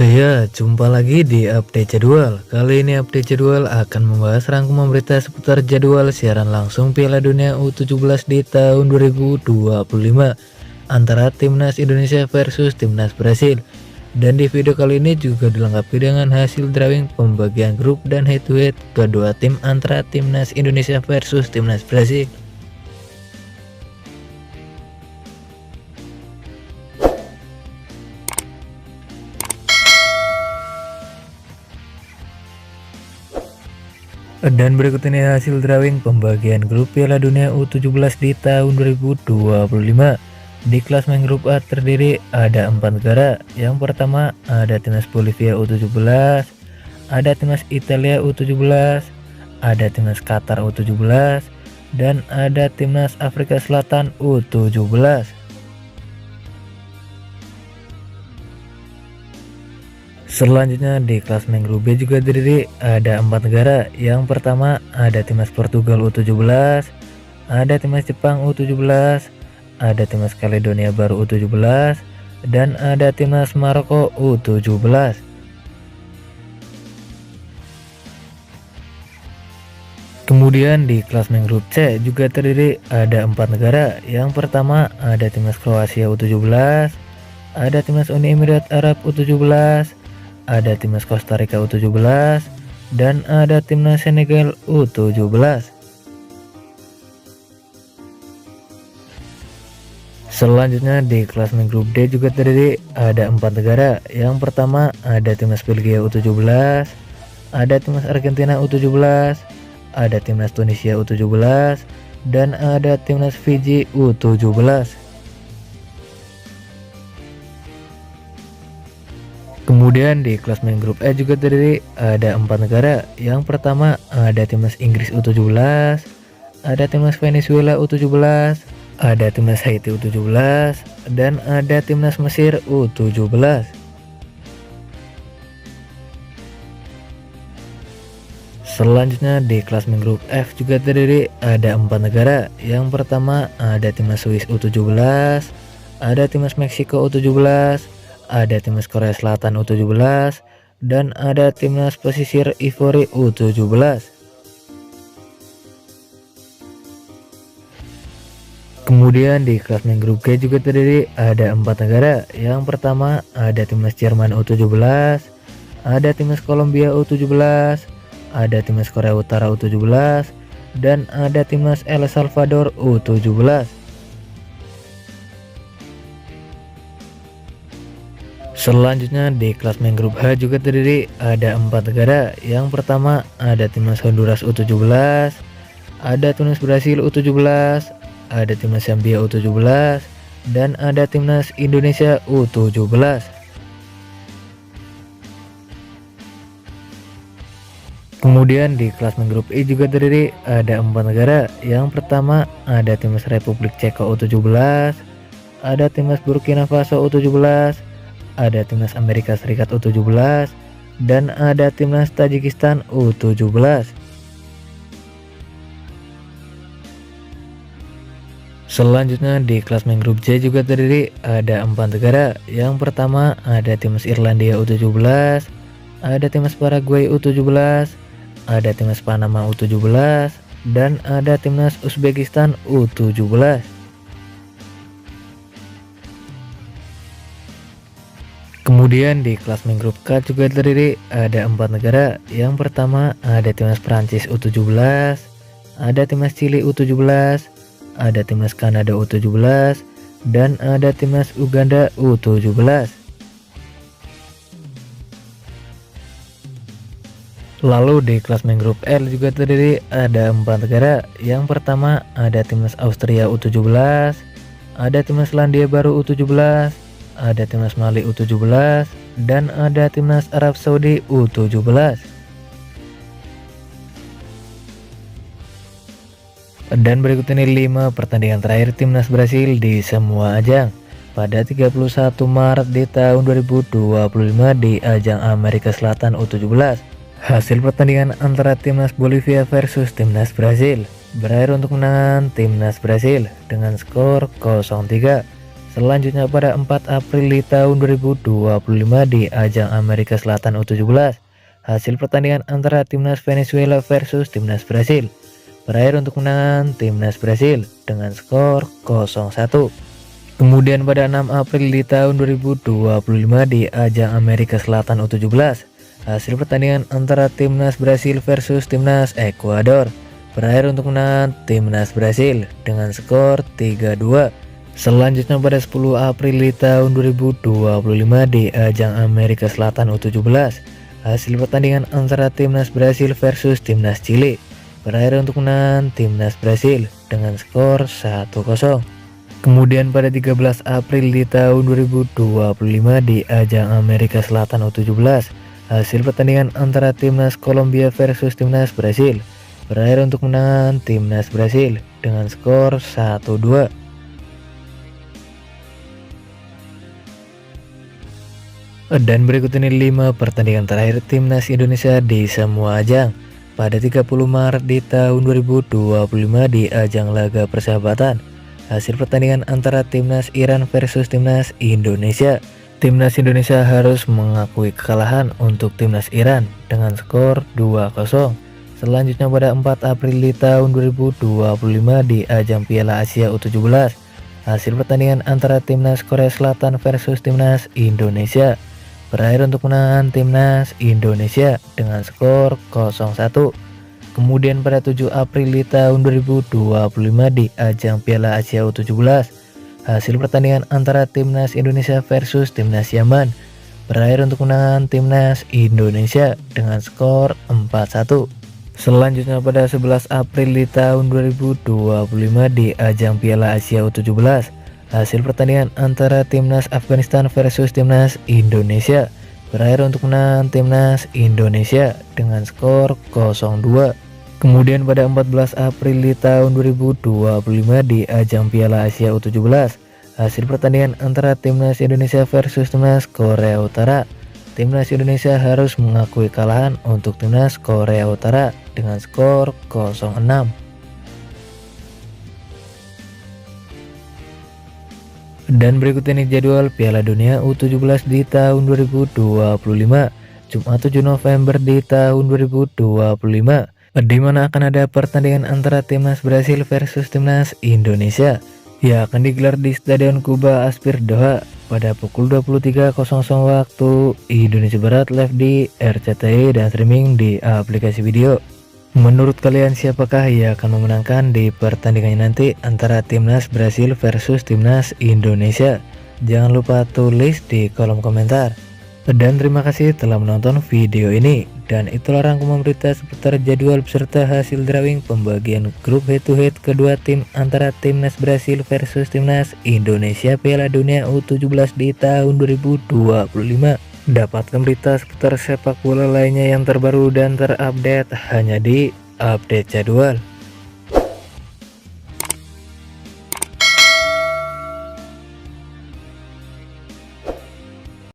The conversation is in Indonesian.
Ya, jumpa lagi di update jadwal. Kali ini update jadwal akan membahas rangkuman berita seputar jadwal siaran langsung Piala Dunia U17 di tahun 2025 antara Timnas Indonesia versus Timnas Brasil. Dan di video kali ini juga dilengkapi dengan hasil drawing pembagian grup dan head to head kedua tim antara Timnas Indonesia versus Timnas Brasil. Dan berikut ini hasil drawing pembagian grup Piala Dunia U17 di tahun 2025. Di klasemen grup A terdiri ada 4 negara. Yang pertama ada Timnas Bolivia U17, ada Timnas Italia U17, ada Timnas Qatar U17, dan ada Timnas Afrika Selatan U17. Selanjutnya di klasemen grup B juga terdiri ada 4 negara. Yang pertama ada Timnas Portugal U17, ada Timnas Jepang U17, ada Timnas Kaledonia Baru U17, dan ada Timnas Maroko U17. Kemudian di klasemen grup C juga terdiri ada 4 negara. Yang pertama ada Timnas Kroasia U17, ada Timnas Uni Emirat Arab U17, ada Timnas Costa Rica U17, dan ada Timnas Senegal U17. Selanjutnya di klasemen grup D juga terdiri ada 4 negara. Yang pertama ada Timnas Belgia U17, ada Timnas Argentina U17, ada Timnas Tunisia U17, dan ada Timnas Fiji U17. Kemudian di klasemen grup E juga terdiri ada 4 negara. Yang pertama ada Timnas Inggris U17, ada Timnas Venezuela U17, ada Timnas Haiti U17, dan ada Timnas Mesir U17. Selanjutnya di klasemen grup F juga terdiri ada 4 negara. Yang pertama ada Timnas Swiss U17, ada Timnas Meksiko U17, ada Timnas Korea Selatan U17, dan ada Timnas Pesisir Ivory U17. Kemudian di klasemen grup G juga terdiri ada 4 negara. Yang pertama ada Timnas Jerman U17, ada Timnas Kolombia U17, ada Timnas Korea Utara U17, dan ada Timnas El Salvador U17. Selanjutnya di klasemen grup H juga terdiri ada 4 negara. Yang pertama ada Timnas Honduras U17, ada Timnas Brasil U17, ada Timnas Zambia U17, dan ada Timnas Indonesia U17. Kemudian di klasemen grup I juga terdiri ada 4 negara. Yang pertama ada Timnas Republik Ceko U17, ada Timnas Burkina Faso U17, ada Timnas Amerika Serikat U17, dan ada Timnas Tajikistan U17. Selanjutnya di klasemen grup J juga terdiri ada 4 negara. Yang pertama ada Timnas Irlandia U17, ada Timnas Paraguay U17, ada Timnas Panama U17, dan ada Timnas Uzbekistan U17. Kemudian di klasemen grup K juga terdiri ada 4 negara. Yang pertama ada Timnas Prancis U17, ada Timnas Chili U17, ada Timnas Kanada U17, dan ada Timnas Uganda U17. Lalu di klasemen grup L juga terdiri ada 4 negara. Yang pertama ada Timnas Austria U17, ada Timnas Selandia Baru U17, ada Timnas Mali U17, dan ada Timnas Arab Saudi U17. Dan berikut ini 5 pertandingan terakhir Timnas Brasil di semua ajang pada 31 Maret di tahun 2025 di ajang Amerika Selatan U17. Hasil pertandingan antara Timnas Bolivia versus Timnas Brasil berakhir untuk kemenangan Timnas Brasil dengan skor 0-3. Selanjutnya pada 4 April di tahun 2025 di ajang Amerika Selatan U17, hasil pertandingan antara timnas Venezuela versus timnas Brasil berakhir untuk kemenangan timnas Brasil dengan skor 0-1. Kemudian pada 6 April di tahun 2025 di ajang Amerika Selatan U17, hasil pertandingan antara timnas Brasil versus timnas Ekuador berakhir untuk kemenangan timnas Brasil dengan skor 3-2. Selanjutnya pada 10 April di tahun 2025 di ajang Amerika Selatan U17, hasil pertandingan antara timnas Brasil versus timnas Chili berakhir untuk kemenangan timnas Brasil dengan skor 1-0. Kemudian pada 13 April di tahun 2025 di ajang Amerika Selatan U17, hasil pertandingan antara timnas Kolombia versus timnas Brasil berakhir untuk kemenangan timnas Brasil dengan skor 1-2. Dan berikut ini 5 pertandingan terakhir timnas Indonesia di semua ajang pada 30 Maret di tahun 2025 di ajang laga persahabatan. Hasil pertandingan antara timnas Iran versus timnas Indonesia. Timnas Indonesia harus mengakui kekalahan untuk timnas Iran dengan skor 2-0. Selanjutnya pada 4 April di tahun 2025 di ajang Piala Asia U17, hasil pertandingan antara timnas Korea Selatan versus timnas Indonesia berakhir untuk kemenangan timnas Indonesia dengan skor 0-1. Kemudian pada 7 April di tahun 2025 di ajang Piala Asia U17, hasil pertandingan antara timnas Indonesia versus timnas Yaman berakhir untuk kemenangan timnas Indonesia dengan skor 4-1. Selanjutnya pada 11 April di tahun 2025 di ajang Piala Asia U17, hasil pertandingan antara timnas Afghanistan versus timnas Indonesia berakhir untuk menang timnas Indonesia dengan skor 0-2. Kemudian pada 14 April di tahun 2025 di ajang Piala Asia U17, hasil pertandingan antara timnas Indonesia versus timnas Korea Utara. Timnas Indonesia harus mengakui kekalahan untuk timnas Korea Utara dengan skor 0-6. Dan berikut ini jadwal Piala Dunia U17 di tahun 2025, Jumat 7 November di tahun 2025, di mana akan ada pertandingan antara timnas Brasil versus timnas Indonesia yang akan digelar di Stadion Kuba Aspir Doha pada pukul 23.00 waktu Indonesia Barat, live di RCTI dan streaming di aplikasi video. Menurut kalian siapakah yang akan memenangkan di pertandingannya nanti antara timnas Brasil versus timnas Indonesia? Jangan lupa tulis di kolom komentar. Dan terima kasih telah menonton video ini. Dan itulah rangkuman berita seputar jadwal beserta hasil drawing pembagian grup head to head kedua tim antara timnas Brasil versus timnas Indonesia Piala Dunia U17 di tahun 2025. Dapatkan berita seputar sepak bola lainnya yang terbaru dan terupdate hanya di Update Jadwal.